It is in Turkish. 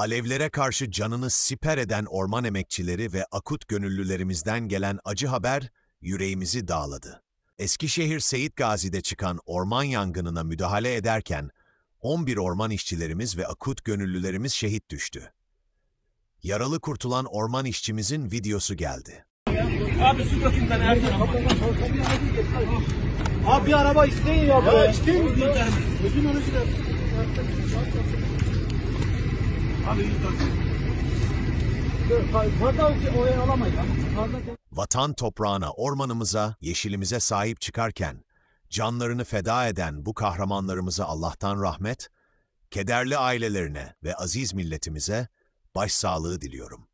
Alevlere karşı canını siper eden orman emekçileri ve akut gönüllülerimizden gelen acı haber yüreğimizi dağladı. Eskişehir Seyit Gazi'de çıkan orman yangınına müdahale ederken 11 orman işçilerimiz ve akut gönüllülerimiz şehit düştü. Yaralı kurtulan orman işçimizin videosu geldi. Abi su dökün ben her tarafa. Abi bir araba isteyin ya. Ya isteyin mi? Bütün onu size. Abi iyi dökün. Fazla oraya alamayız. Vatan toprağına, ormanımıza, yeşilimize sahip çıkarken canlarını feda eden bu kahramanlarımıza Allah'tan rahmet, kederli ailelerine ve aziz milletimize başsağlığı diliyorum.